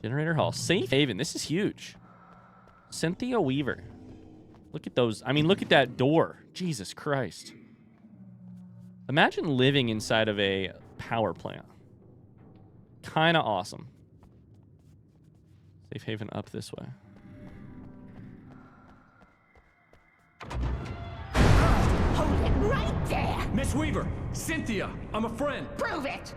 Generator hall. Safe haven. This is huge. Cynthia Weaver. Look at those. I mean, look at that door. Jesus Christ. Imagine living inside of a power plant. Kind of awesome. Safe haven up this way. Hold it right there! Miss Weaver, Cynthia, I'm a friend. Prove it!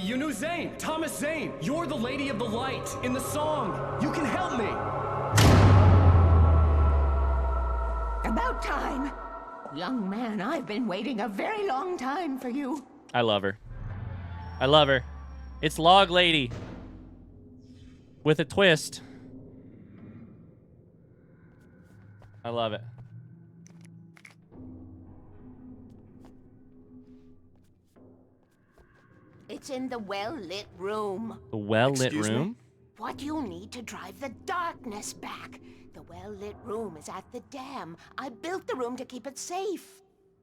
You knew Zane, Thomas Zane. You're the Lady of the Light in the song. You can help me. About time. Young man, I've been waiting a very long time for you. I love her. I love her. It's Log Lady. With a twist. I love it. It's in the well-lit room. The well-lit Excuse me? room? What you need to drive the darkness back. The well-lit room is at the dam. I built the room to keep it safe.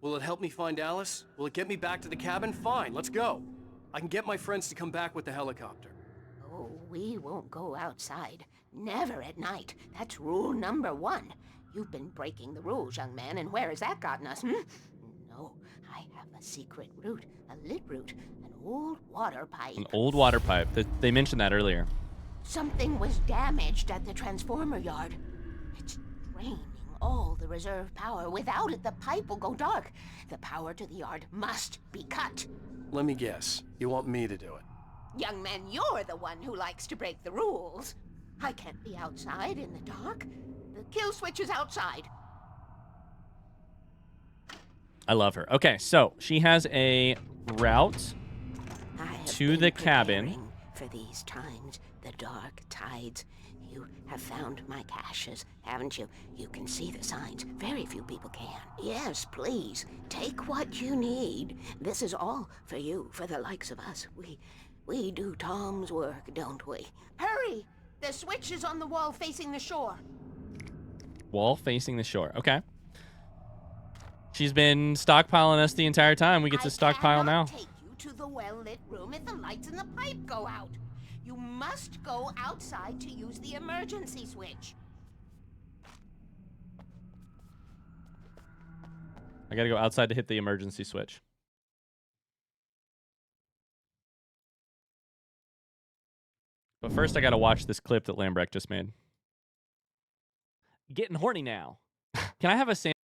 Will it help me find Alice? Will it get me back to the cabin? Fine, let's go. I can get my friends to come back with the helicopter. Oh, we won't go outside. Never at night. That's rule number 1. You've been breaking the rules, young man, and where has that gotten us, No, I have a secret route, a lit route, an old water pipe. An old water pipe. They mentioned that earlier. Something was damaged at the transformer yard. It's draining all the reserve power. Without it, the pipe will go dark. The power to the yard must be cut. Let me guess. You want me to do it? Young man, you're the one who likes to break the rules. I can't be outside in the dark. The kill switch is outside. I love her. Okay, so she has a route I have to been the cabin. preparing for these times, the dark tides. You have found my caches, haven't you? You can see the signs. Very few people can. Yes, please. Take what you need. This is all for you, for the likes of us. We do Tom's work, don't we? Hurry! The switch is on the wall facing the shore. Wall facing the shore. Okay. She's been stockpiling us the entire time. We get to stockpile now. I cannot take you to the well-lit room if the lights in the pipe go out. You must go outside to use the emergency switch. I gotta go outside to hit the emergency switch. But first, I gotta watch this clip that Lambrecht just made. Getting horny now. Can I have a sample?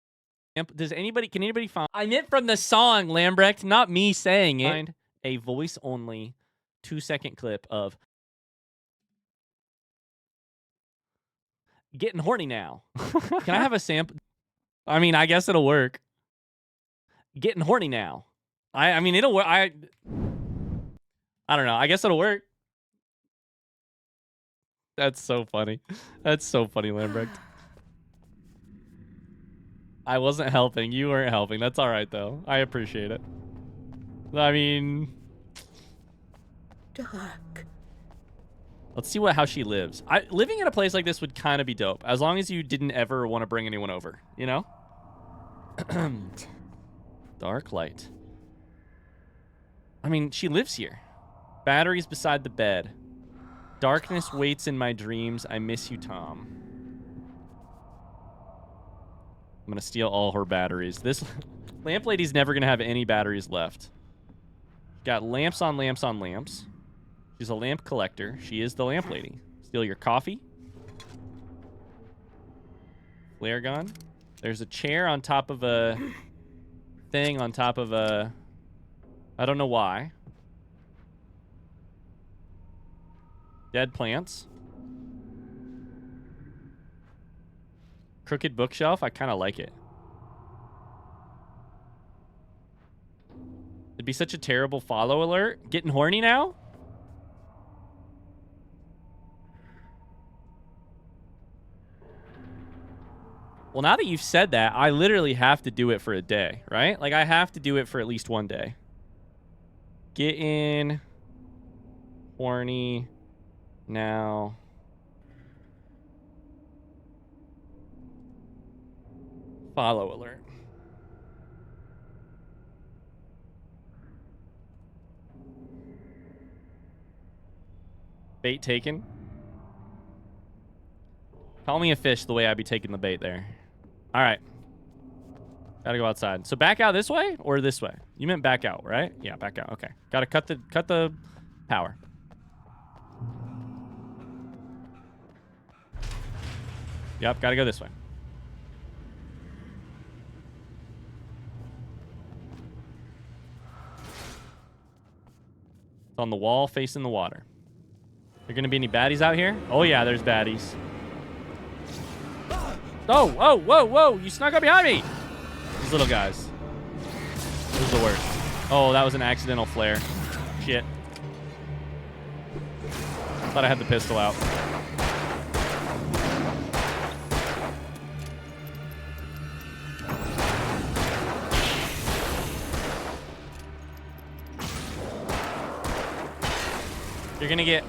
Can anybody find? I meant from the song, Lambrecht, not me saying it. Find a voice-only 2-second clip of getting horny now. Can I have a sample? I mean, I guess it'll work. Getting horny now. I mean, it'll work. I don't know. I guess it'll work. That's so funny. That's so funny, Lambrecht. I wasn't helping. You weren't helping. That's all right, though. I appreciate it. I mean... Dark. Let's see how she lives. Living in a place like this would kind of be dope. As long as you didn't ever want to bring anyone over, you know? Dark light. I mean, she lives here. Batteries beside the bed. Darkness waits in my dreams. I miss you, Tom. I'm going to steal all her batteries. This lamp lady's never going to have any batteries left. Got lamps on lamps on lamps. She's a lamp collector. She is the lamp lady. Steal your coffee. Flare gun. There's a chair on top of a thing on top of a... I don't know why. Dead plants. Crooked bookshelf. I kind of like it. It'd be such a terrible follow alert. Getting horny now? Well, now that you've said that, I literally have to do it for a day, right? Like, I have to do it for at least one day. Get in. Horny. Now. Follow alert. Bait taken. Call me a fish the way I'd be taking the bait there. All right. Gotta go outside. So back out this way or this way? You meant back out, right? Yeah, back out. Okay. Gotta cut the power. Yep, gotta go this way. It's on the wall facing the water. There gonna be any baddies out here? Oh yeah, there's baddies. Oh, whoa, whoa, whoa! You snuck up behind me! These little guys. This is the worst. Oh, that was an accidental flare. Shit. Thought I had the pistol out. You're gonna get,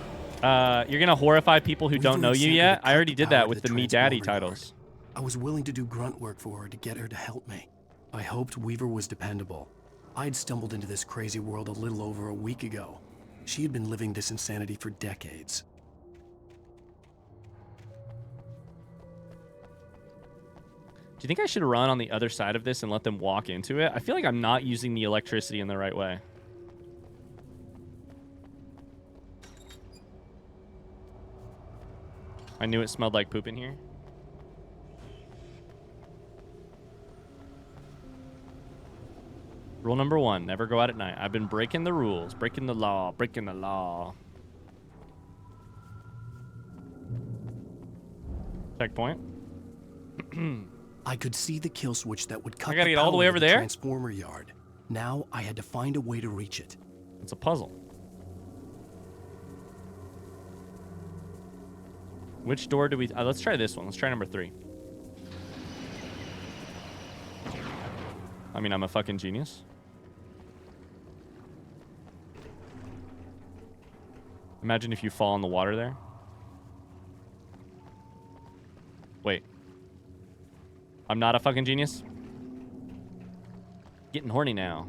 you're gonna horrify people who don't know you yet. I already did that with the Me Daddy titles. I was willing to do grunt work for her to get her to help me. I hoped Weaver was dependable. I'd stumbled into this crazy world a little over a week ago. She had been living this insanity for decades. Do you think I should run on the other side of this and let them walk into it? I feel like I'm not using the electricity in the right way. I knew it smelled like poop in here. Rule number 1, never go out at night. I've been breaking the rules, breaking the law, breaking the law. Checkpoint. I could see the kill switch that would cut I gotta get all the way over there? transformer yard. Now I had to find a way to reach it. It's a puzzle. Which door do we... let's try this one. Let's try number 3. I mean, I'm a fucking genius. Imagine if you fall in the water there. Wait. I'm not a fucking genius? Getting horny now.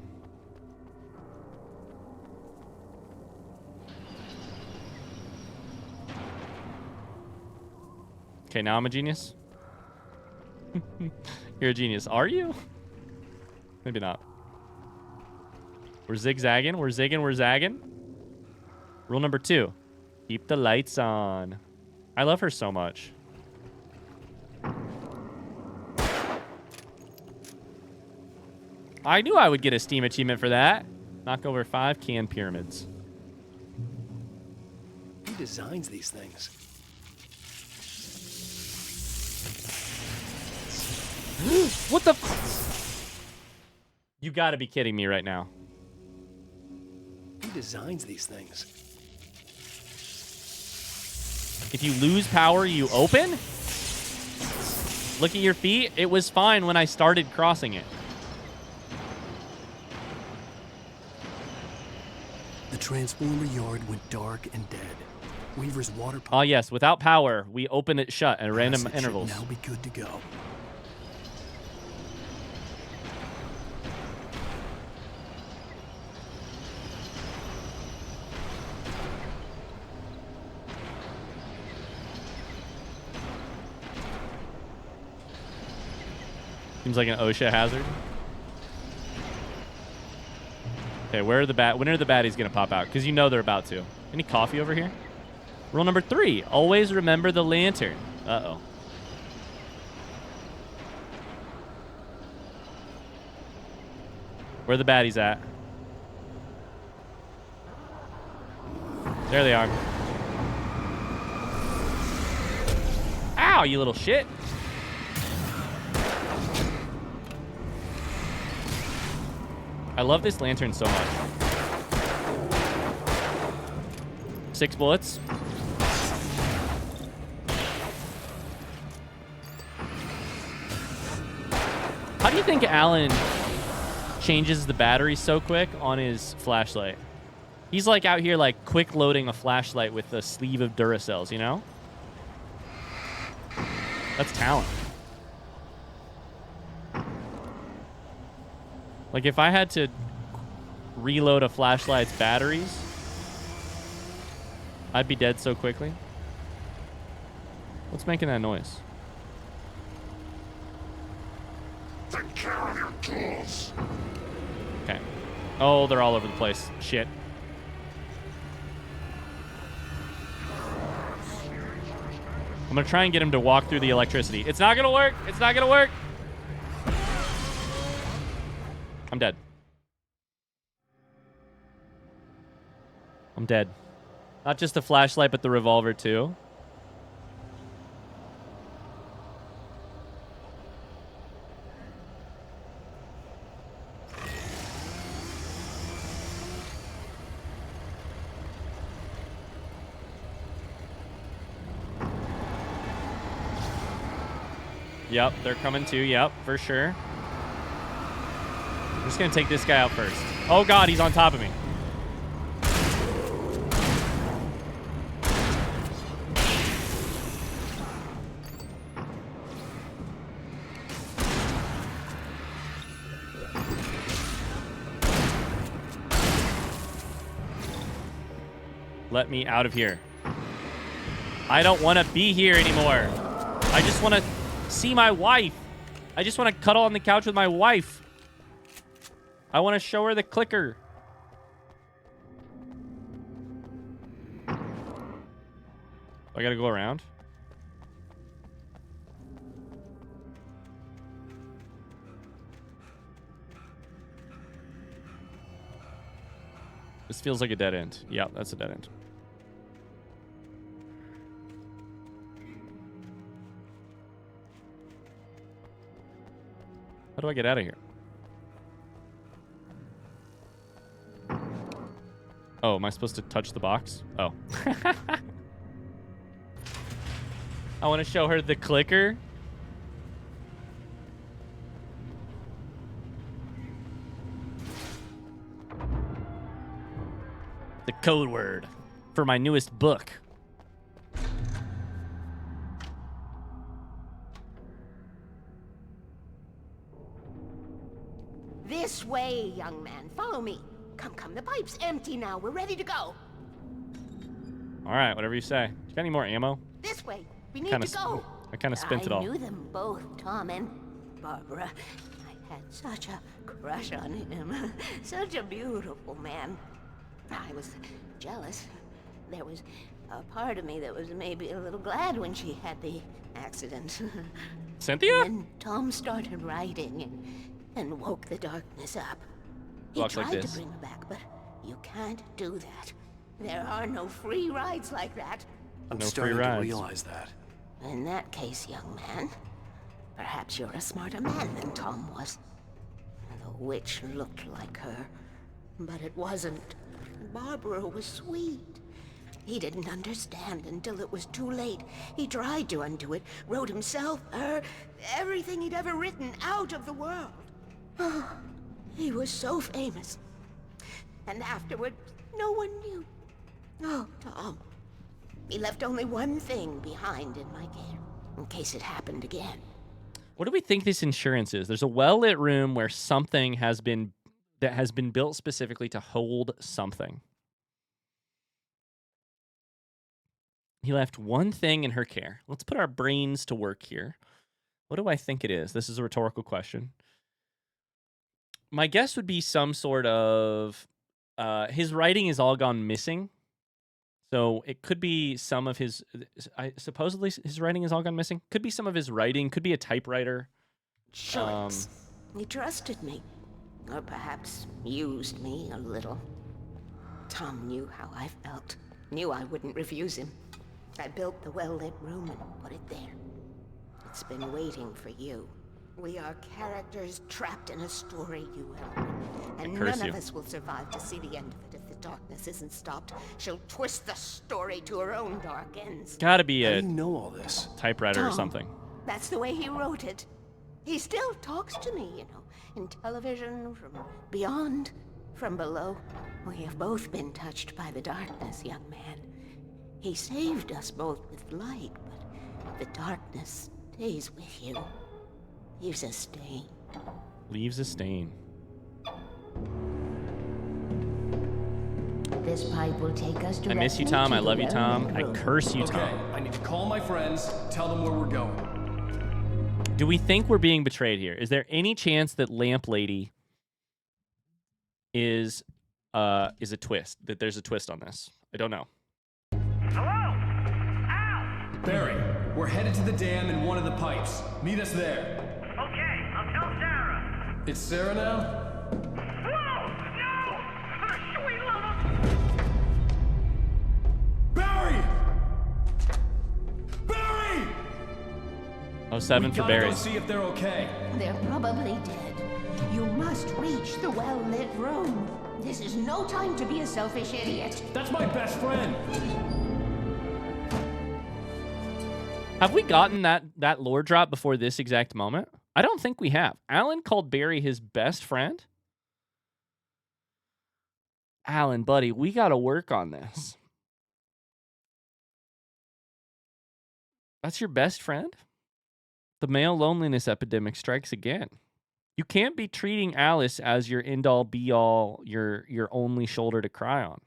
Okay, now I'm a genius. You're a genius. Are you? Maybe not. We're zigzagging. We're zigging. We're zagging. Rule number 2. Keep the lights on. I love her so much. I knew I would get a Steam achievement for that. Knock over 5 canned pyramids. Who designs these things? What the... You gotta be kidding me right now. Who designs these things? If you lose power, you open? Look at your feet. It was fine when I started crossing it. The transformer yard went dark and dead. Weaver's water pump. Oh, yes. Without power, we open it shut at random intervals. Now be good to go. Seems like an OSHA hazard. Okay, when are the baddies gonna pop out? Because you know they're about to. Any coffee over here? Rule number 3, always remember the lantern. Uh-oh. Where are the baddies at? There they are. Ow, you little shit. I love this lantern so much. 6 bullets. How do you think Alan changes the battery so quick on his flashlight? He's like out here like quick loading a flashlight with a sleeve of Duracells, you know? That's talent. Like, if I had to reload a flashlight's batteries, I'd be dead so quickly. What's making that noise? Take care of your tools. Okay. Oh, they're all over the place. Shit. I'm gonna try and get him to walk through the electricity. It's not gonna work. It's not gonna work. I'm dead. I'm dead. Not just the flashlight, but the revolver too. Yep, they're coming too. Yep, for sure. I'm just gonna take this guy out first. Oh god, he's on top of me. Let me out of here. I don't want to be here anymore. I just want to see my wife. I just want to cuddle on the couch with my wife. I want to show her the clicker. I gotta go around. This feels like a dead end. Yeah, that's a dead end. How do I get out of here? Oh, am I supposed to touch the box? Oh. I want to show her the clicker. The code word for my newest book. This way, young man. Follow me. Come, come. The pipe's empty now. We're ready to go. All right, whatever you say. You got any more ammo? This way. We need to go. I kind of spent it all. I knew them both, Tom and Barbara. I had such a crush on him. Such a beautiful man. I was jealous. There was a part of me that was maybe a little glad when she had the accident. Cynthia? And Tom started writing and woke the darkness up. He Walks like tried this. to bring her back, but you can't do that. There are no free rides like that. I'm No free starting to rides. realize that. In that case, young man, perhaps you're a smarter man than Tom was. The witch looked like her, but it wasn't. Barbara was sweet. He didn't understand until it was too late. He tried to undo it, wrote himself, her, everything he'd ever written out of the world. Oh, he was so famous. And afterward, no one knew. Oh, Tom. He left only one thing behind in my care, in case it happened again. What do we think this insurance is? There's a well-lit room where something has been built specifically to hold something. He left one thing in her care. Let's put our brains to work here. What do I think it is? This is a rhetorical question. My guess would be some sort of... his writing is all gone missing. So it could be some of his... supposedly his writing is all gone missing. Could be some of his writing. Could be a typewriter. Choice. He trusted me. Or perhaps used me a little. Tom knew how I felt. Knew I wouldn't refuse him. I built the well-lit room and put it there. It's been waiting for you. We are characters trapped in a story you have written, and none of us will survive to see the end of it if the darkness isn't stopped. She'll twist the story to her own dark ends. Gotta be How a do you know all this? typewriter or Tom, something. That's the way he wrote it. He still talks to me, you know, in television, from beyond, from below. We have both been touched by the darkness, young man. He saved us both with light, but the darkness stays with you. Leaves a stain. Leaves a stain. This This pipe will take us I miss you, directly Tom. to I the love you, Tom. well-lit I room. curse you, Okay, Tom. I need to call my friends, tell them where we're going. Do we think we're being betrayed here? Is there any chance that Lamp Lady is a twist? That there's a twist on this? I don't know. Barry, we're headed to the dam in one of the pipes. Meet us there. Okay, I'll tell Sarah. It's Sarah now? Whoa! No! For the sweet love of... Barry! Barry! Oh, 7 We for gotta go Barry. see if they're okay. They're probably dead. You must reach the well-lit room. This is no time to be a selfish idiot. That's my best friend. Have we gotten that lore drop before this exact moment? I don't think we have. Alan called Barry his best friend. Alan, buddy, we got to work on this. That's your best friend? The male loneliness epidemic strikes again. You can't be treating Alice as your end-all, be-all, your only shoulder to cry on.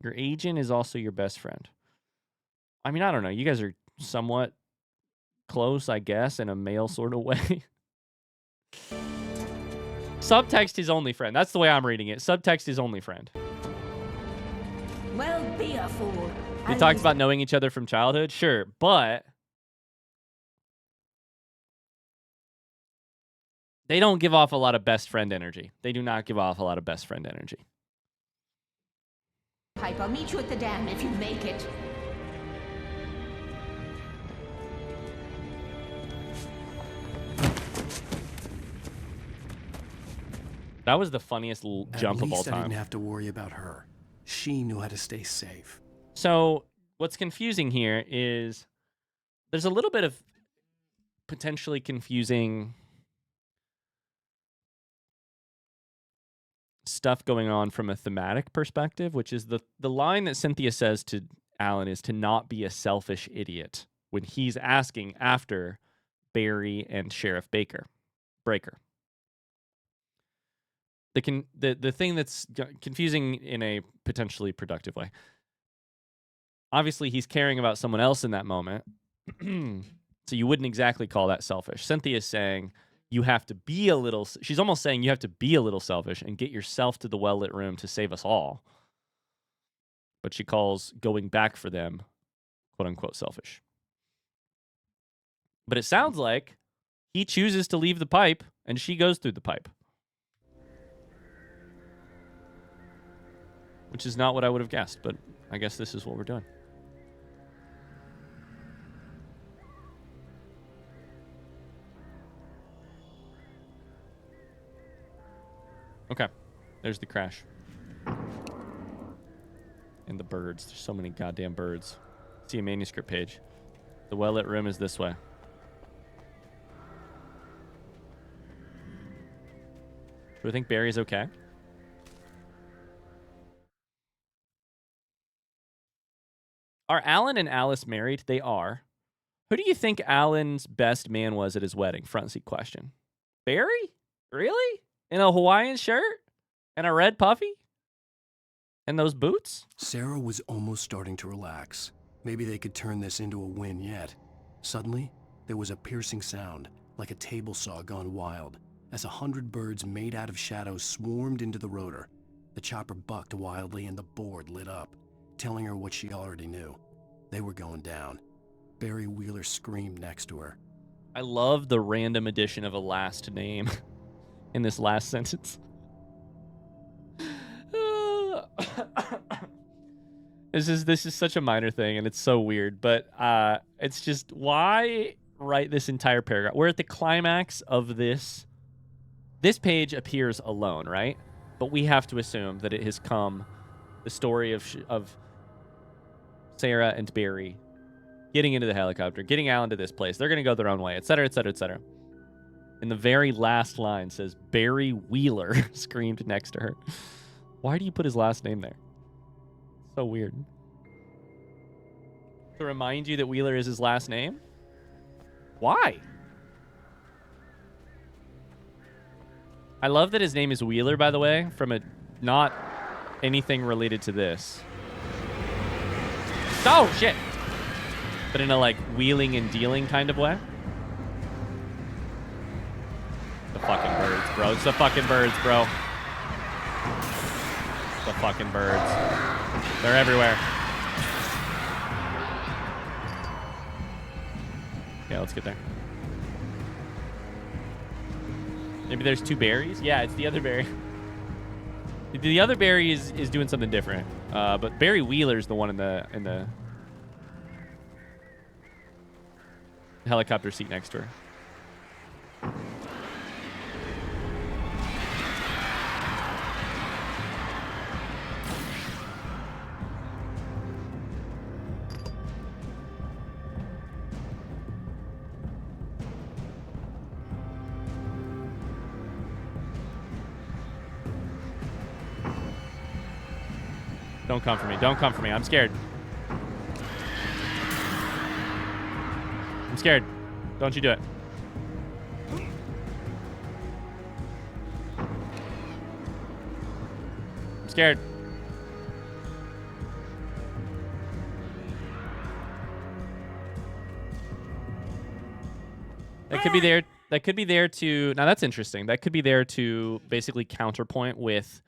Your agent is also your best friend. I mean, I don't know. You guys are somewhat close, I guess, in a male sort of way. Subtext is only friend. That's the way I'm reading it. Subtext is only friend. Well, be a fool. We talked about knowing each other from childhood. Sure, but they don't give off a lot of best friend energy. They do not give off a lot of best friend energy. Pipe, I'll meet you at the dam if you make it. That was the funniest jump At of all least I time. didn't have to worry about her. She knew how to stay safe. So what's confusing here is there's a little bit of potentially confusing stuff going on from a thematic perspective, which is the line that Cynthia says to Alan is to not be a selfish idiot when he's asking after Barry and Sheriff Breaker. The thing that's confusing in a potentially productive way. Obviously, he's caring about someone else in that moment, so you wouldn't exactly call that selfish. Cynthia's saying you have to be a little... She's almost saying you have to be a little selfish and get yourself to the well-lit room to save us all. But she calls going back for them, quote-unquote, selfish. But it sounds like he chooses to leave the pipe, and she goes through the pipe. Which is not what I would have guessed, but I guess this is what we're doing. Okay, there's the crash. And the birds. There's so many goddamn birds. See a manuscript page. The well-lit room is this way. Do I think Barry's okay? Are Alan and Alice married? They are. Who do you think Alan's best man was at his wedding? Front seat question. Barry? Really? In a Hawaiian shirt? And a red puffy? And those boots? Sarah was almost starting to relax. Maybe they could turn this into a win yet. Suddenly, there was a piercing sound, like a table saw gone wild, as 100 birds made out of shadows swarmed into the rotor. The chopper bucked wildly and the board lit up, telling her what she already knew. They were going down. Barry Wheeler screamed next to her. I love the random addition of a last name in this last sentence. This is such a minor thing, and it's so weird, but it's just, why write this entire paragraph? We're at the climax of this. This page appears alone, right? But we have to assume that it has come, the story of Sarah and Barry getting into the helicopter, getting Alan to this place. They're going to go their own way, et cetera, et cetera, et cetera. And the very last line says, Barry Wheeler screamed next to her. Why do you put his last name there? So weird. To remind you that Wheeler is his last name? Why? I love that his name is Wheeler, by the way, from a not anything related to this. Oh, shit. But in a, like, wheeling and dealing kind of way. The fucking birds, bro. It's the fucking birds, bro. It's the fucking birds. They're everywhere. Yeah, let's get there. Maybe there's two berries? Yeah, it's the other berry. The other berry is doing something different. But Barry Wheeler's the one in the helicopter seat next to her. Don't come for me. Don't come for me. I'm scared. I'm scared. Don't you do it. I'm scared. That could be there. That could be there to... Now, that's interesting. That could be there to basically counterpoint with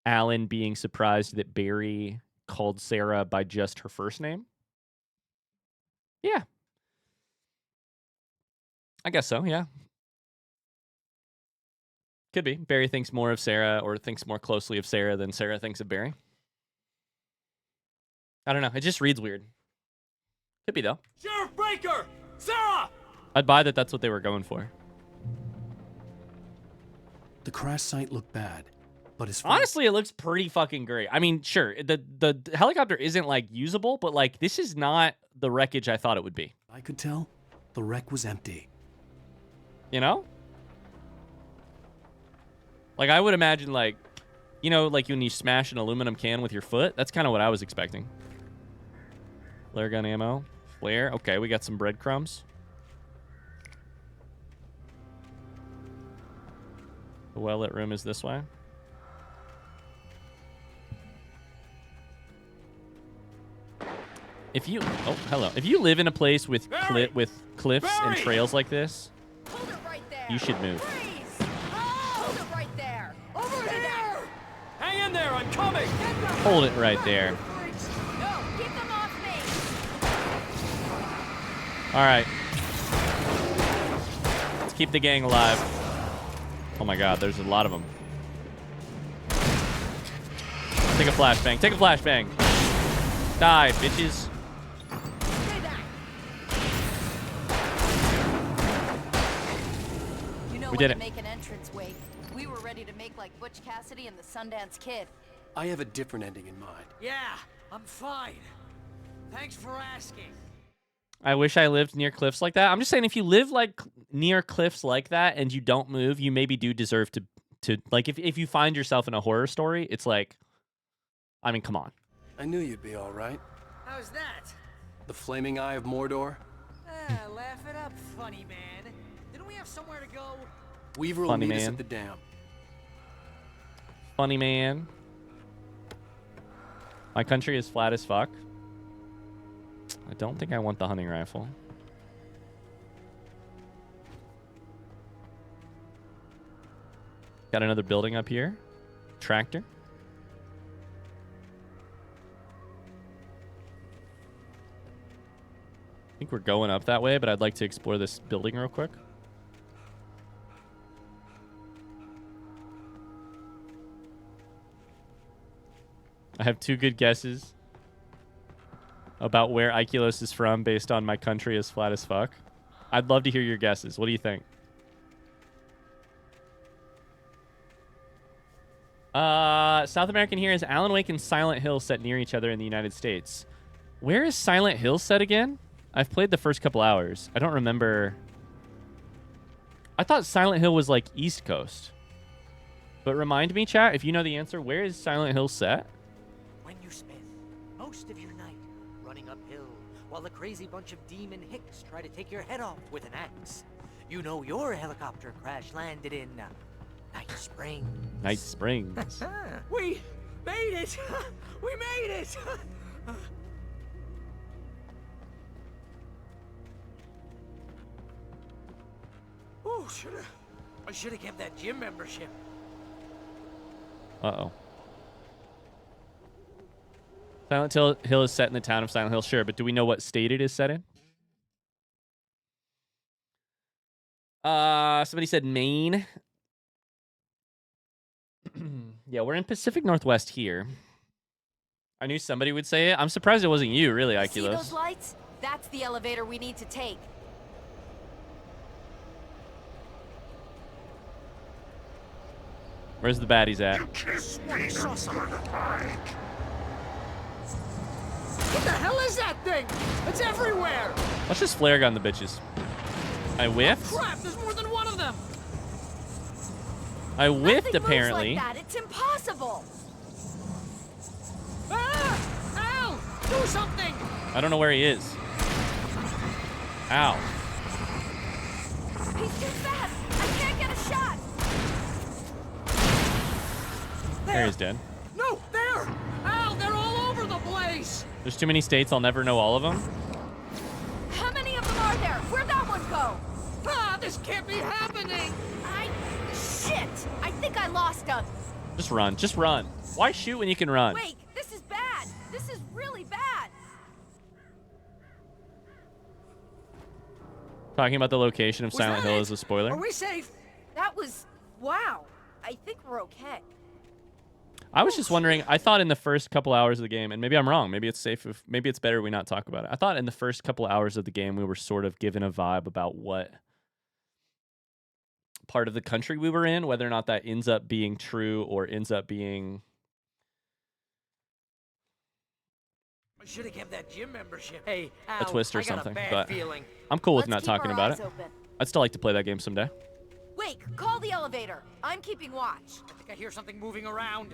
Alan being surprised that Barry called Sarah by just her first name. Yeah. I guess so, yeah. Could be. Barry thinks more of Sarah or thinks more closely of Sarah than Sarah thinks of Barry. I don't know. It just reads weird. Could be, though. Sheriff Breaker! Sarah! I'd buy that that's what they were going for. The crash site looked bad, but as Honestly, it looks pretty fucking great. I mean, sure, the helicopter isn't, like, usable, but, like, this is not the wreckage I thought it would be. I could tell, the wreck was empty. You know? Like, I would imagine, like, you know, like when you smash an aluminum can with your foot? That's kind of what I was expecting. Flare gun ammo. Flare. Okay, we got some breadcrumbs. The well-lit room is this way. If you... Oh, hello. If you live in a place with cliffs and trails like this, Hold it right there. you should move. Freeze! Hold it right there. Over here. Hang in there, I'm coming! Hold it right there. No, keep them off me. All right. Let's keep the gang alive. Oh my god, there's a lot of them. Take a flashbang. Take a flashbang. Die, bitches. Stay back. You know We when did to it. make an entrance wake. We were ready to make like Butch Cassidy and the Sundance Kid. I have a different ending in mind. Yeah, I'm fine. Thanks for asking. I wish I lived near cliffs like that. I'm just saying, if you live like near cliffs like that and you don't move, you maybe do deserve to like if you find yourself in a horror story, it's like, I mean, come on. I knew you'd be all right. How's that? The flaming eye of Mordor? Laugh it up, funny man. Didn't we have somewhere to go? Weaver will Funny meet us man. at the dam. Funny man. My country is flat as fuck. I don't think I want the hunting rifle. Got another building up here. Tractor. I think we're going up that way, but I'd like to explore this building real quick. I have two good guesses about where Ikelos is from based on my country is flat as fuck. I'd love to hear your guesses. What do you think? South American here is Alan Wake and Silent Hill set near each other in the United States. Where is Silent Hill set again? I've played the first couple hours. I don't remember. I thought Silent Hill was like East Coast. But remind me, chat, if you know the answer, where is Silent Hill set? When you spend most of your night running uphill while a crazy bunch of demon hicks try to take your head off with an axe, you know your helicopter crash landed in Night Springs. Night Springs. Made it! We made it! Oh, I should have kept that gym membership. Uh-oh. Silent Hill is set in the town of Silent Hill, sure, but do we know what state it is set in? Somebody said Maine. Yeah, we're in Pacific Northwest here. I knew somebody would say it. I'm surprised it wasn't you, really, See Ikilos. those lights? That's the elevator we need to take. Where's the baddies at? Kiss me, son. What the hell is that thing? It's everywhere! Let's just flare gun the bitches. I whiffed. Crap, there's more than one of them! I whiffed, Nothing apparently. moves like that. It's impossible. Ah! Al! Do something! I don't know where he is. Ow. He's too fast. I can't get a shot. There he's dead. No, there! Al, they're all over the place! There's too many states. I'll never know all of them. How many of them are there? Where'd that one go? Ah, this can't be happening! Shit! I think I lost him. Just run. Just run. Why shoot when you can run? Wait, this is bad. This is really bad. Talking about the location of Was Silent that Hill it? is a spoiler. Are we safe? That was... wow. I think we're okay. I was just wondering, I thought in the first couple hours of the game, and maybe I'm wrong, maybe it's safe, maybe it's better we not talk about it. I thought in the first couple hours of the game we were sort of given a vibe about what part of the country we were in, whether or not that ends up being true or ends up being... I should have kept that gym membership. Hey, Al, a twist or I got something, a bad but feeling. I'm cool with Let's not keep talking our about eyes it. open. I'd still like to play that game someday. Wait, call the elevator. I'm keeping watch. I think I hear something moving around.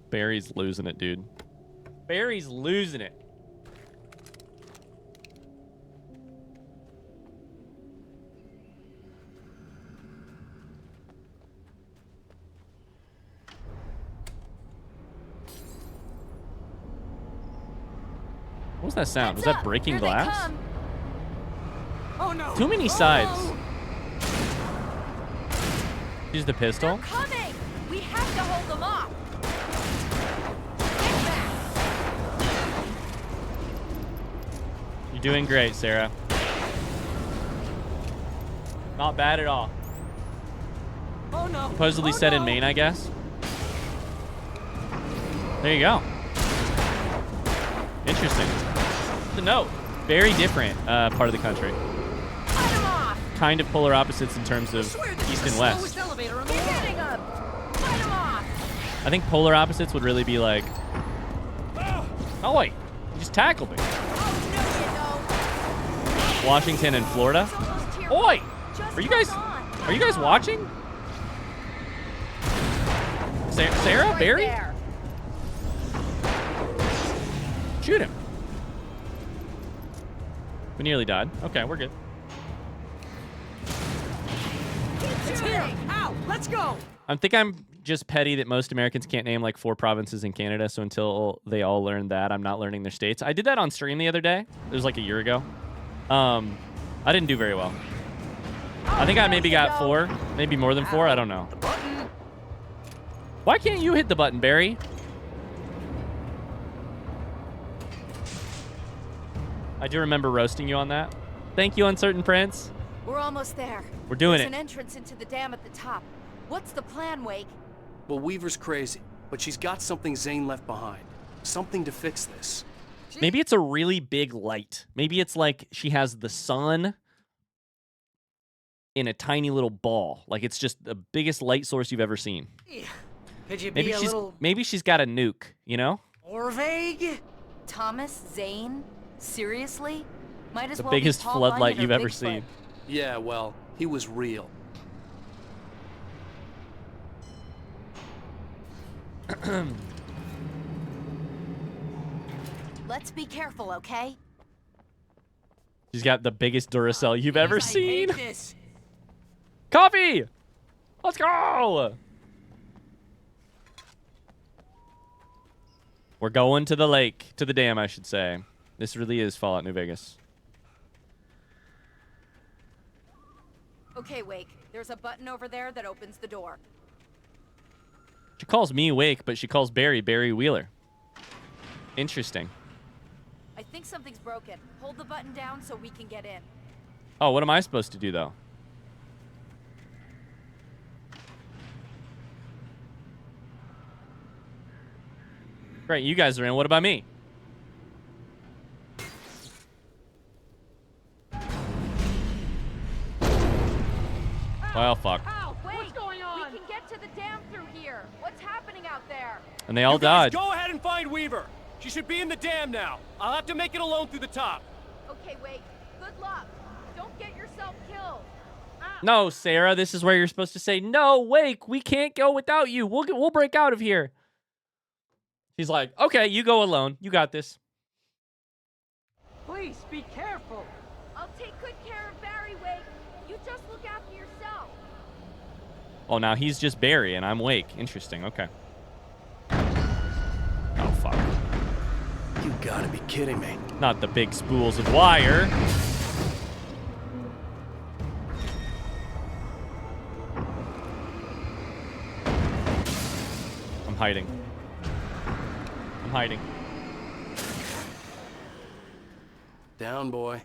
Barry's losing it, dude. Barry's losing it. What was that sound? Was Heads that up. breaking Here they glass? come. Oh no! Too many sides. Use the pistol. They're coming. We have to hold them off. Get back. You're doing great, Sarah. Not bad at all. Oh no! Supposedly oh, set no. in Maine, I guess. There you go. Interesting. The note. Very different part of the country. Fight them off. Kind of polar opposites in terms of Swear this east is and the west. slowest elevator in the Keep world. hitting them. Fight them off. I think polar opposites would really be like... Oh, wait. You just tackled me. Oh, no, you don't. Washington and Florida. It's almost here. Oi! Just Are you guys... hold on. Are you guys watching? Sarah? Right Barry? there. Shoot him. We nearly died. Okay, we're good. Keep It's here! shooting. Al, let's go! I think I'm just petty that most Americans can't name like 4 provinces in Canada, so until they all learn that, I'm not learning their states. I did that on stream the other day. It was like a year ago. I didn't do very well. I think I maybe got 4, maybe more than 4. I don't know. The button. Why can't you hit the button, Barry? I do remember roasting you on that. Thank you, Uncertain Prince. We're almost there. We're doing There's it. an entrance into the dam at the top. What's the plan, Wake? Well, Weaver's crazy, but she's got something Zane left behind. Something to fix this. Maybe it's a really big light. Maybe it's like she has the sun in a tiny little ball. Like it's just the biggest light source you've ever seen. Could you be a little Maybe she's got a nuke, you know? more vague? Thomas Zane? Seriously? Might as The well be biggest Paul floodlight Bunyan or you've ever Bigfoot. seen. Yeah, well, he was real. Let's be careful, okay? She's got the biggest Duracell you've ever I seen. hate this. Coffee! Let's go! We're going to the lake. To the dam, I should say. This really is Fallout New Vegas. Okay, Wake. There's a button over there that opens the door. She calls me Wake, but she calls Barry Wheeler. Interesting. I think something's broken. Hold the button down so we can get in. Oh, what am I supposed to do, though? Great, you guys are in. What about me? Well, fuck. Ow, wait! What's going on? We can get to the dam through here. What's happening out there? And they all died. Go ahead and find Weaver. She should be in the dam now. I'll have to make it alone through the top. Okay, Wake. Good luck. Don't get yourself killed. No, Sarah, this is where you're supposed to say, no, Wake, we can't go without you. We'll break out of here. She's like, okay, you go alone. You got this. Please, be careful. I'll take good care of Barry, Wake. You just look after yourself. Oh, now he's just Barry and I'm Wake. Interesting. Okay. Oh, fuck. You gotta be kidding me. Not the big spools of wire. I'm hiding. I'm hiding. Down, boy.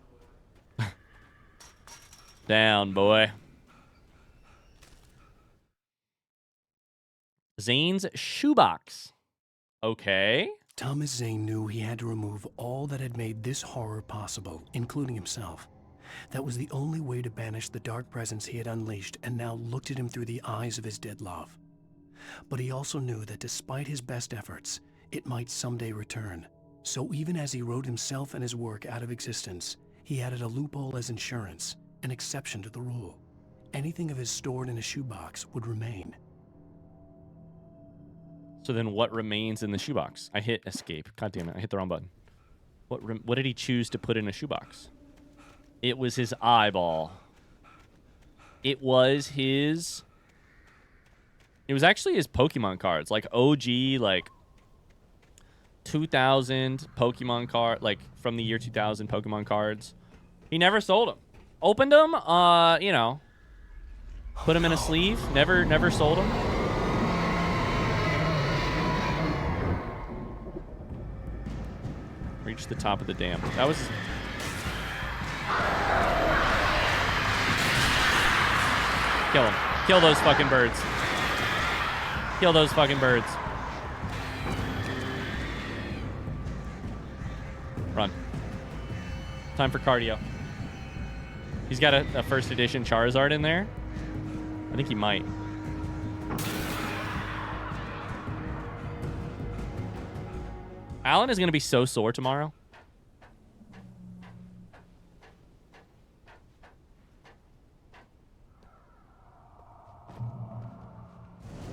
Down, boy. Zane's shoebox. Okay. Thomas Zane knew he had to remove all that had made this horror possible, including himself. That was the only way to banish the dark presence he had unleashed and now looked at him through the eyes of his dead love. But he also knew that despite his best efforts, it might someday return. So even as he wrote himself and his work out of existence, he added a loophole as insurance, an exception to the rule. Anything of his stored in a shoebox would remain. So then what remains in the shoebox? I hit escape. God damn it, I hit the wrong button. What did he choose to put in a shoebox? It was his eyeball. It was actually his Pokemon cards. Like OG, like 2000 Pokemon card, like from the year 2000 Pokemon cards. He never sold them. Opened them, you know. Put them in a sleeve. Never sold them. Reach the top of the dam. That was... Kill him. Kill those fucking birds. Kill those fucking birds. Run. Time for cardio. He's got a first edition Charizard in there. I think he might. Alan is going to be so sore tomorrow.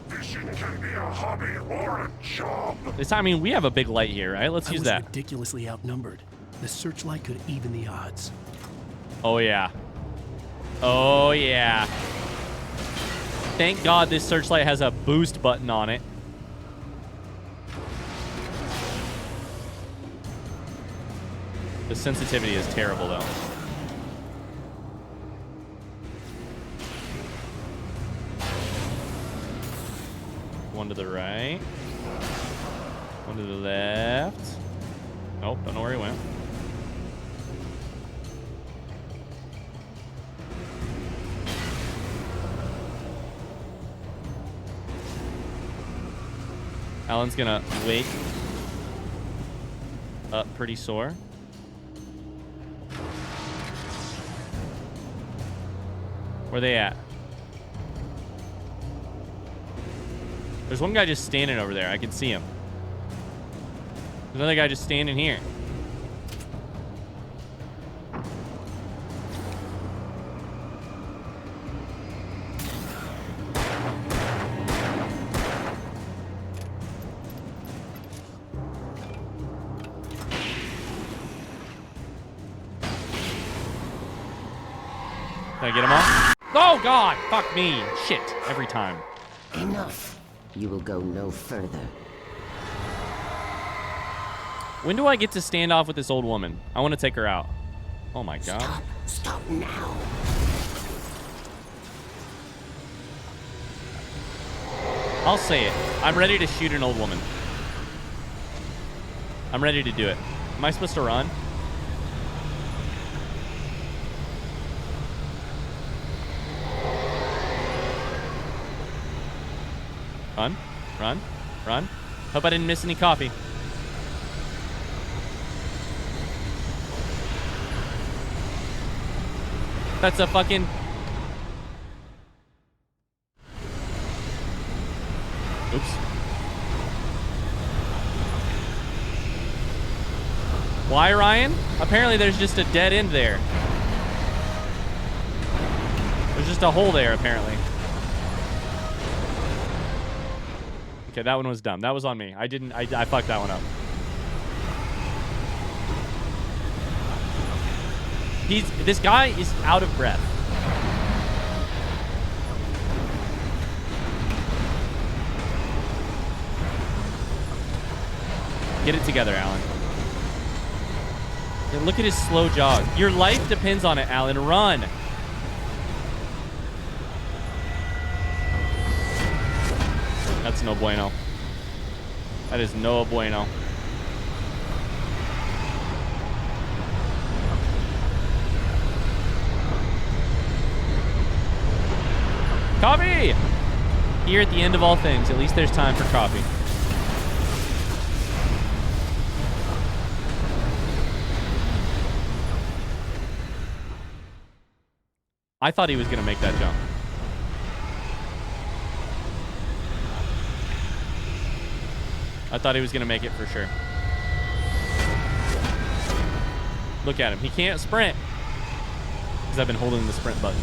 Fishing can be a hobby or a job. This time, I mean, we have a big light here, right? Let's use that. Ridiculously outnumbered. The searchlight could even the odds. Oh, yeah. Oh, yeah. Thank God this searchlight has a boost button on it. The sensitivity is terrible, though. One to the right. One to the left. Nope, don't know where he went. Alan's gonna wake up pretty sore. Where they at? There's one guy just standing over there. I can see him. There's another guy just standing here. Can I get him off? Oh, God! Fuck me. Shit. Every time. Enough. You will go no further. When do I get to stand off with this old woman? I want to take her out. Oh my god. Stop. Stop now. I'll say it. I'm ready to shoot an old woman. I'm ready to do it. Am I supposed to run? Run, run, run. Hope I didn't miss any coffee. That's a fucking... Oops. Why, Ryan? Apparently there's just a dead end there. There's just a hole there, apparently. Okay, that one was dumb. That was on me. I fucked that one up. This guy is out of breath. Get it together, Alan. And look at his slow jog. Your life depends on it, Alan. Run. That's no bueno. That is no bueno. Coffee! Here at the end of all things, at least there's time for coffee. I thought he was going to make that jump. I thought he was going to make it for sure. Look at him. He can't sprint. Because I've been holding the sprint button.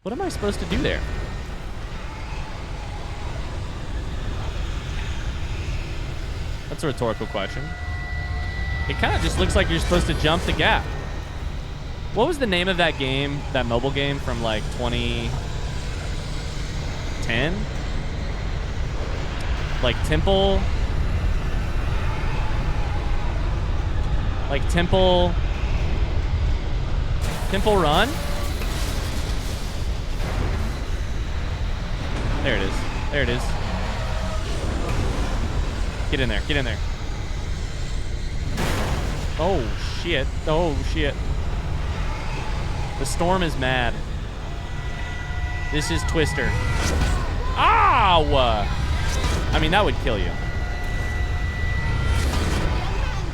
What am I supposed to do there? That's a rhetorical question. It kind of just looks like you're supposed to jump the gap. What was the name of that game, that mobile game from like 2010? Like Temple? Like Temple Run? There it is. There it is. Get in there. Get in there. Oh, shit. Oh, shit. The storm is mad. This is Twister. Ow! I mean, that would kill you.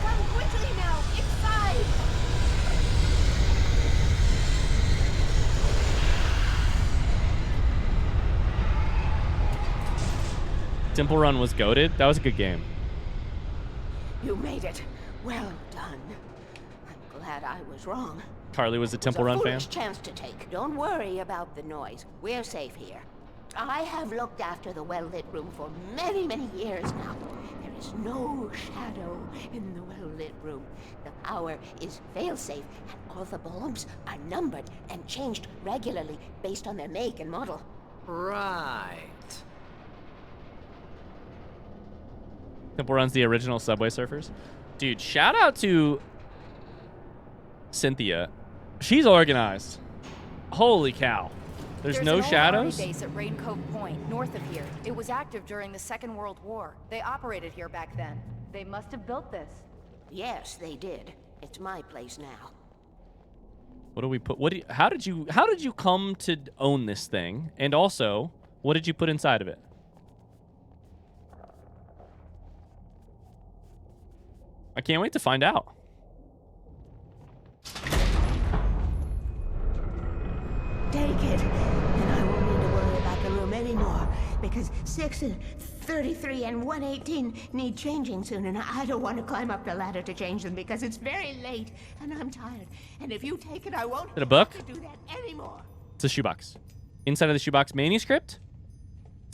Come quickly now. Inside. Temple Run was goated. That was a good game. You made it. Well done. I'm glad I was wrong. Carly was a Temple Run fan. Foolish chance to take. Don't worry about the noise. We're safe here. I have looked after the well-lit room for many, many years now. There is no shadow in the well-lit room. The power is fail-safe, and all the bulbs are numbered and changed regularly based on their make and model. Right. Temple Run's the original Subway Surfers. Dude, shout out to Cynthia. She's organized. Holy cow. There's no shadows? There's an old Army base at Rain Cove Point, north of here. It was active during the Second World War. They operated here back then. They must have built this. Yes, they did. It's my place now. What do we put? How did you come to own this thing? And also, what did you put inside of it? I can't wait to find out. Take it, and I won't need to worry about the room anymore, because 6 and 33 and 118 need changing soon, and I don't want to climb up the ladder to change them because it's very late, and I'm tired. And if you take it, I won't Is it a book? have to do that anymore. It's a shoebox. Inside of the shoebox, manuscript?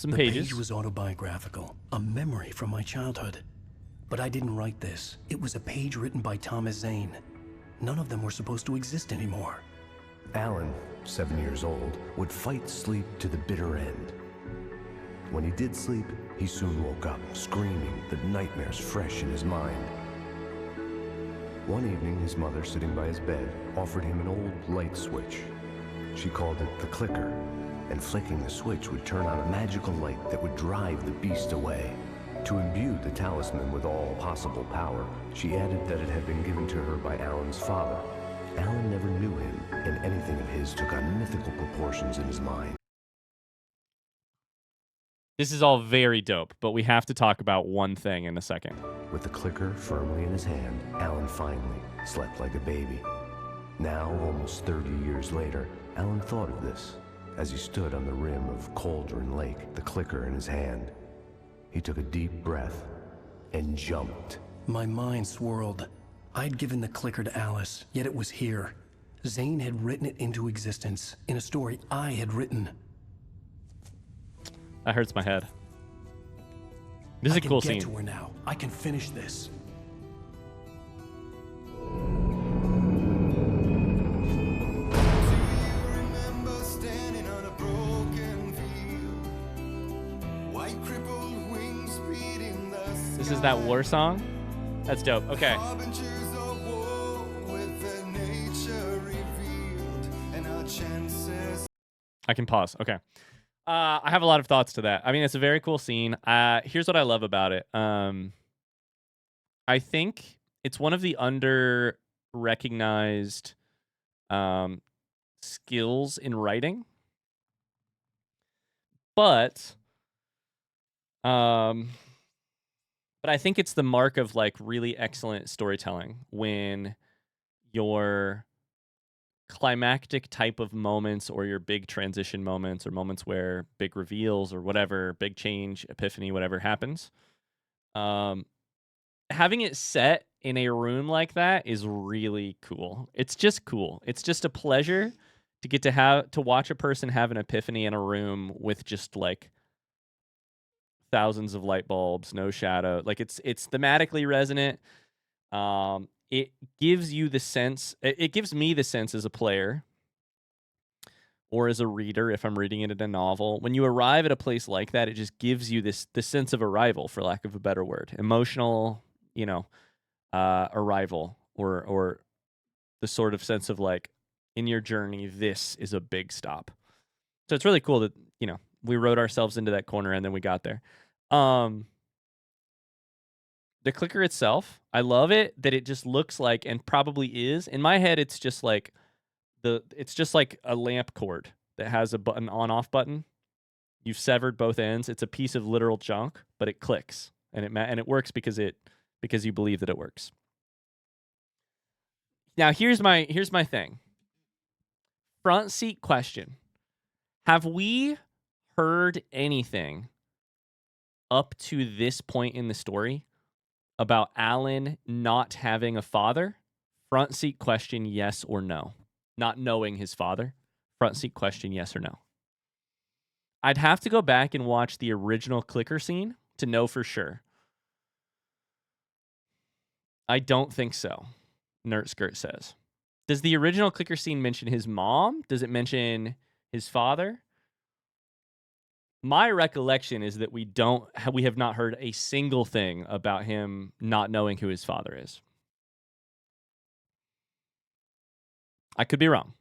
some The pages. page was autobiographical, a memory from my childhood. But I didn't write this. It was a page written by Thomas Zane. None of them were supposed to exist anymore. Alan, 7 years old, would fight sleep to the bitter end. When he did sleep, he soon woke up, screaming, the nightmares fresh in his mind. One evening, his mother, sitting by his bed, offered him an old light switch. She called it the clicker, and flicking the switch would turn on a magical light that would drive the beast away. To imbue the talisman with all possible power, she added that it had been given to her by Alan's father. Alan never knew him, and anything of his took on mythical proportions in his mind. This is all very dope, but we have to talk about one thing in a second. With the clicker firmly in his hand, Alan finally slept like a baby. Now, almost 30 years later, Alan thought of this as he stood on the rim of Cauldron Lake, the clicker in his hand. He took a deep breath and jumped. My mind swirled. I'd given the clicker to Alice, yet it was here. Zane had written it into existence in a story I had written. That hurts my head. This is a cool I can get scene. to her now. I can finish this. This is that war song? That's dope. Okay. I can pause. Okay. I have a lot of thoughts to that. I mean, it's a very cool scene. Here's what I love about it. I think it's one of the under-recognized skills in writing. But I think it's the mark of like really excellent storytelling when your climactic type of moments or your big transition moments or moments where big reveals or whatever, big change, epiphany, whatever happens. Having it set in a room like that is really cool. It's just cool. It's just a pleasure to get to watch a person have an epiphany in a room with just like thousands of light bulbs, no shadow. Like it's thematically resonant. It gives you the sense, it gives me the sense as a player or as a reader, if I'm reading it in a novel, when you arrive at a place like that, it just gives you this sense of arrival, for lack of a better word, emotional, arrival, or the sort of sense of like in your journey, this is a big stop. So it's really cool that, we wrote ourselves into that corner and then we got there. The clicker itself, I love it that it just looks like, and probably is, in my head, it's just like it's just like a lamp cord that has a button on-off button. You've severed both ends. It's a piece of literal junk, but it clicks and it works because you believe that it works. Now here's my thing. Front seat question. Have we heard anything up to this point in the story about Alan not having a father? Front seat question, yes or no. Not knowing his father. Front seat question, yes or no. I'd have to go back and watch the original clicker scene to know for sure. I don't think so, Nerd Skirt says. Does the original clicker scene mention his mom? Does it mention his father? My recollection is that we have not heard a single thing about him not knowing who his father is. I could be wrong.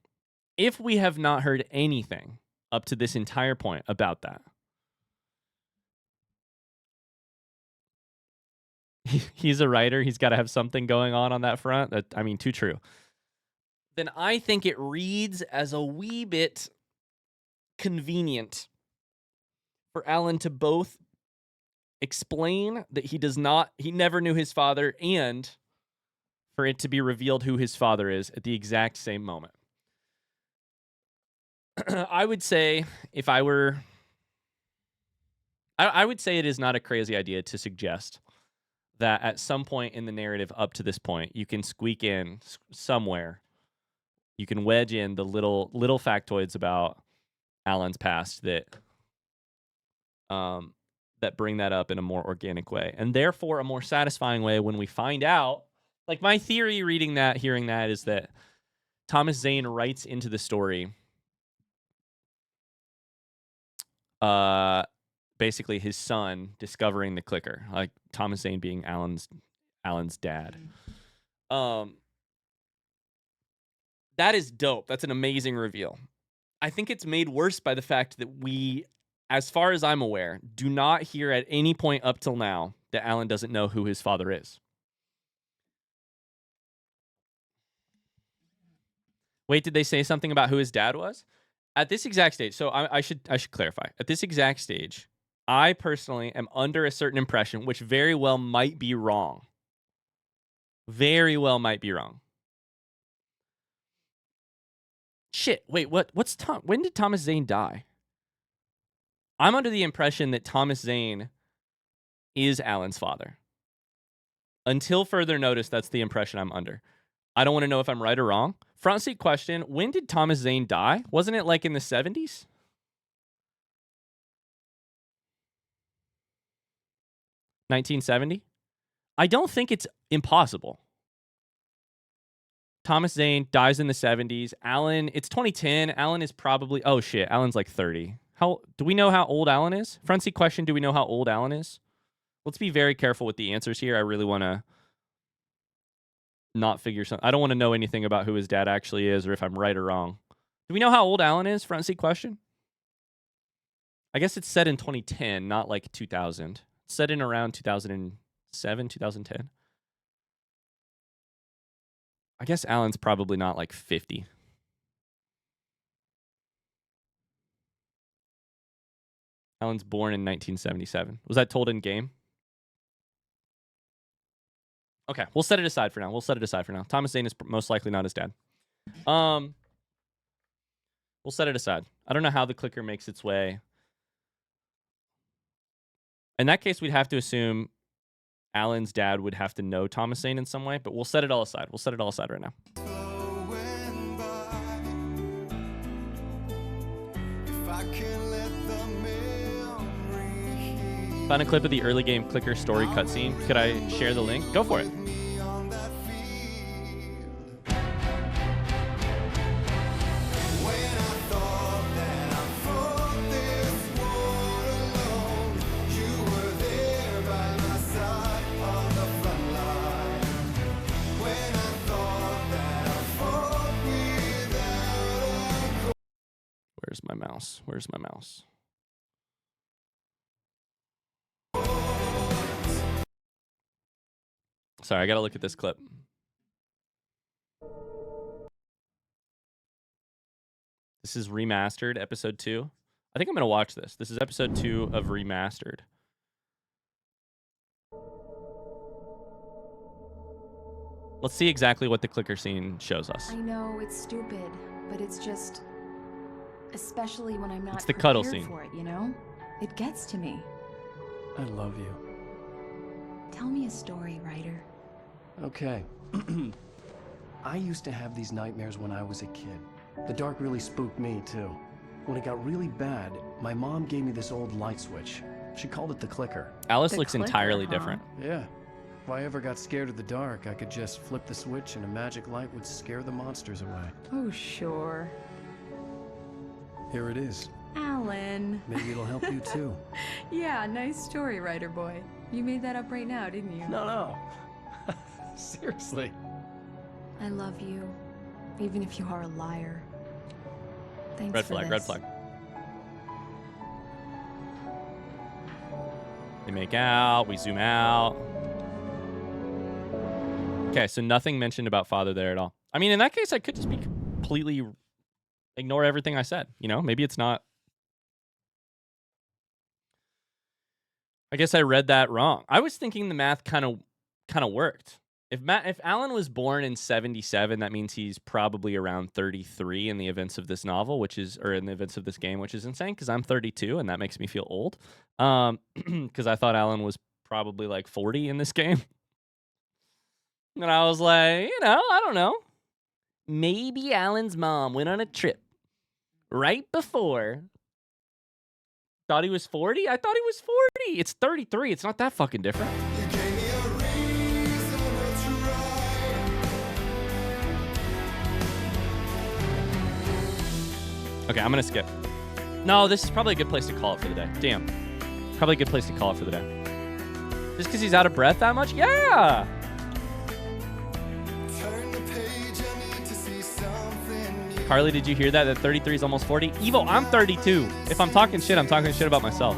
If we have not heard anything up to this entire point about that, he's a writer. He's got to have something going on that front. Too true. Then I think it reads as a wee bit convenient for Alan to both explain that he never knew his father, and for it to be revealed who his father is at the exact same moment. I would say I would say it is not a crazy idea to suggest that at some point in the narrative up to this point, you can squeak in somewhere, you can wedge in the little factoids about Alan's past that that bring that up in a more organic way, and therefore a more satisfying way when we find out. Like, my theory reading that, hearing that, is that Thomas Zane writes into the story basically his son discovering the clicker, like Thomas Zane being Alan's dad. That is dope. That's an amazing reveal. I think it's made worse by the fact that we, as far as I'm aware, do not hear at any point up till now that Alan doesn't know who his father is. Wait, did they say something about who his dad was? At this exact stage, so I should clarify. At this exact stage, I personally am under a certain impression, which very well might be wrong. Very well might be wrong. Shit, wait, what's Tom? When did Thomas Zane die? I'm under the impression that Thomas Zane is Alan's father. Until further notice, that's the impression I'm under. I don't want to know if I'm right or wrong. Front seat question, when did Thomas Zane die? Wasn't it like in the 70s? 1970? I don't think it's impossible. Thomas Zane dies in the 70s. Alan, it's 2010. Alan is probably, oh shit, Alan's like 30. Do we know how old Alan is? Front seat question, do we know how old Alan is? Let's be very careful with the answers here. I really want to not figure something. I don't want to know anything about who his dad actually is or if I'm right or wrong. Do we know how old Alan is? Front seat question. I guess it's set in 2010, not like 2000. It's set in around 2007, 2010. I guess Alan's probably not like 50. Alan's born in 1977. Was that told in game? Okay, we'll set it aside for now. Thomas Zane is most likely not his dad. We'll set it aside. I don't know how the clicker makes its way. In that case, we'd have to assume Alan's dad would have to know Thomas Zane in some way, but we'll set it all aside. We'll set it all aside right now. Found a clip of the early game clicker story cutscene. Could I share the link? Go for it. Where's my mouse? Where's my mouse? Sorry, I gotta look at this clip. This is Remastered, episode 2. I think I'm gonna watch this. This is episode 2 of Remastered. Let's see exactly what the clicker scene shows us. I know it's stupid, but it's just, especially when I'm not It's the cuddle prepared scene. for it, you know? It gets to me. I love you. Tell me a story, writer. Okay. I used to have these nightmares when I was a kid. The dark really spooked me, too. When it got really bad, my mom gave me this old light switch. She called it the clicker. Alice The looks clicker, entirely huh? different. Yeah. If I ever got scared of the dark, I could just flip the switch and a magic light would scare the monsters away. Oh, sure. Here it is. Alan. Maybe it'll help you, too. Yeah, nice story, writer boy. You made that up right now, didn't you? No. Seriously. I love you, even if you are a liar. Thanks Red for flag, this. red flag. They make out, we zoom out. Okay, so nothing mentioned about father there at all. I mean, in that case, I could just be completely ignore everything I said. You know, maybe it's not. I guess I read that wrong. I was thinking the math kind of worked. If Alan was born in 77, that means he's probably around 33 in the events of this novel, or in the events of this game, which is insane because I'm 32 and that makes me feel old. Because I thought Alan was probably like 40 in this game. And I was like, I don't know. Maybe Alan's mom went on a trip right before thought he was 40? I thought he was 40. It's 33. It's not that fucking different. Okay, I'm gonna skip. No, this is probably a good place to call it for the day. Damn. Probably a good place to call it for the day. Just because he's out of breath that much? Yeah! Carly, did you hear that? That 33 is almost 40? Evo, I'm 32. If I'm talking shit, I'm talking shit about myself.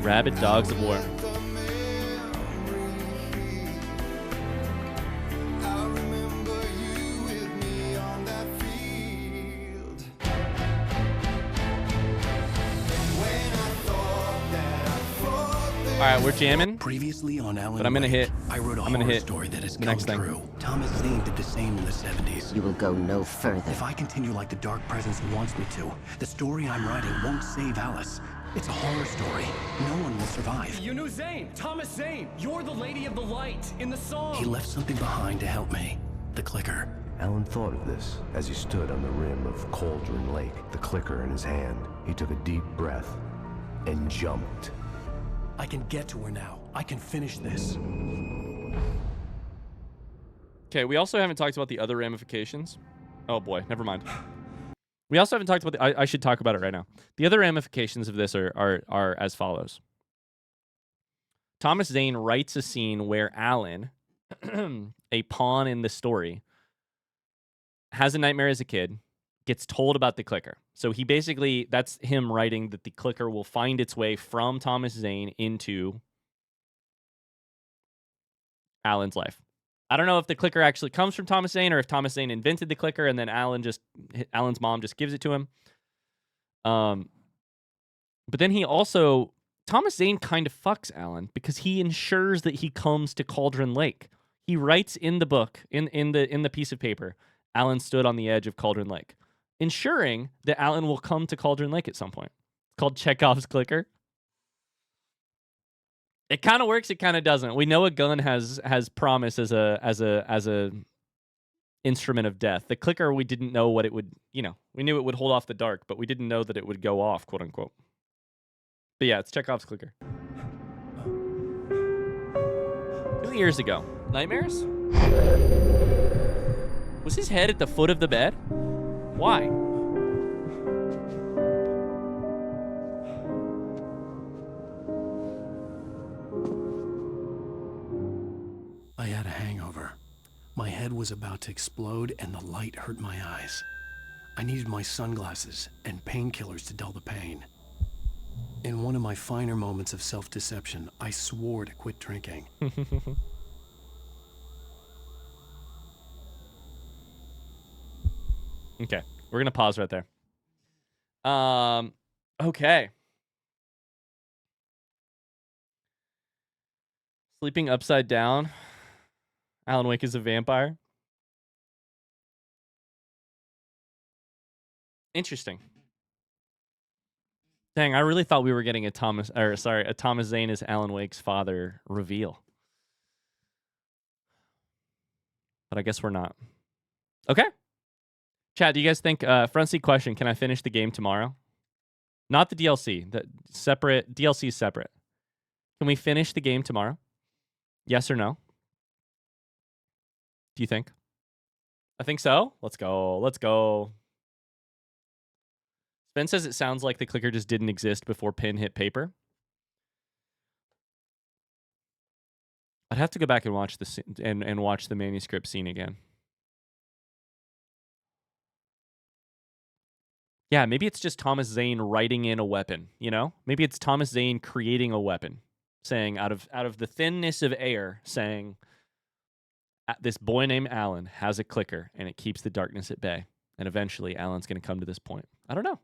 Rabid dogs of war. All right, we're jamming. Previously on Alan But I'm gonna hit. I wrote a I'm gonna horror hit story that has the come next thing. true. Thomas Zane did the same in the 70s. You will go no further. If I continue like the Dark Presence wants me to, the story I'm writing won't save Alice. It's a horror story. No one will survive. You knew Zane, Thomas Zane. You're the Lady of the Light in the song. He left something behind to help me. The clicker. Alan thought of this as he stood on the rim of Cauldron Lake, the clicker in his hand. He took a deep breath and jumped. I can get to her now. I can finish this. Okay, we also haven't talked about the other ramifications. Oh boy, never mind. We also haven't talked about I should talk about it right now. The other ramifications of this are as follows. Thomas Zane writes a scene where Alan, a pawn in the story, has a nightmare as a kid, gets told about the clicker. So he basically, that's him writing that the clicker will find its way from Thomas Zane into Alan's life. I don't know if the clicker actually comes from Thomas Zane or if Thomas Zane invented the clicker and then Alan's mom just gives it to him. But then Thomas Zane kind of fucks Alan because he ensures that he comes to Cauldron Lake. He writes in the book, in the piece of paper, Alan stood on the edge of Cauldron Lake, ensuring that Alan will come to Cauldron Lake at some point. It's called Chekhov's clicker. It kind of works. It kind of doesn't. We know a gun has promise as a instrument of death. The clicker, we didn't know what it would. We knew it would hold off the dark, but we didn't know that it would go off, quote unquote. But yeah, it's Chekhov's clicker. 2 years ago, nightmares. Was his head at the foot of the bed? Why? I had a hangover. My head was about to explode and the light hurt my eyes. I needed my sunglasses and painkillers to dull the pain. In one of my finer moments of self-deception, I swore to quit drinking. Okay, we're gonna pause right there. Okay. Sleeping upside down. Alan Wake is a vampire. Interesting. Dang, I really thought we were getting a Thomas Zane as Alan Wake's father reveal. But I guess we're not. Okay. Chat, do you guys think, front seat question, can I finish the game tomorrow? Not the DLC. The separate, DLC is separate. Can we finish the game tomorrow? Yes or no? Do you think? I think so. Let's go. Let's go. Ben says it sounds like the clicker just didn't exist before pen hit paper. I'd have to go back and watch this and watch the manuscript scene again. Yeah, maybe it's just Thomas Zane writing in a weapon, you know? Maybe it's Thomas Zane creating a weapon, saying out of the thinness of air, saying this boy named Alan has a clicker and it keeps the darkness at bay. And eventually Alan's going to come to this point. I don't know.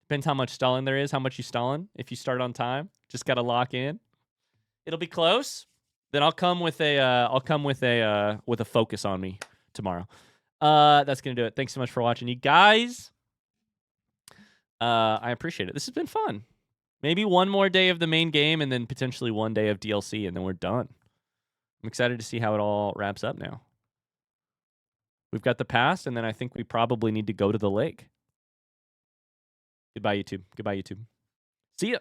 Depends how much stalling there is, how much you stalling. If you start on time, just got to lock in. It'll be close. Then I'll come with a focus on me tomorrow. That's going to do it. Thanks so much for watching, you guys. I appreciate it. This has been fun. Maybe one more day of the main game and then potentially one day of DLC, and then we're done. I'm excited to see how it all wraps up now. We've got the past, and then I think we probably need to go to the lake. Goodbye, YouTube. Goodbye, YouTube. See ya.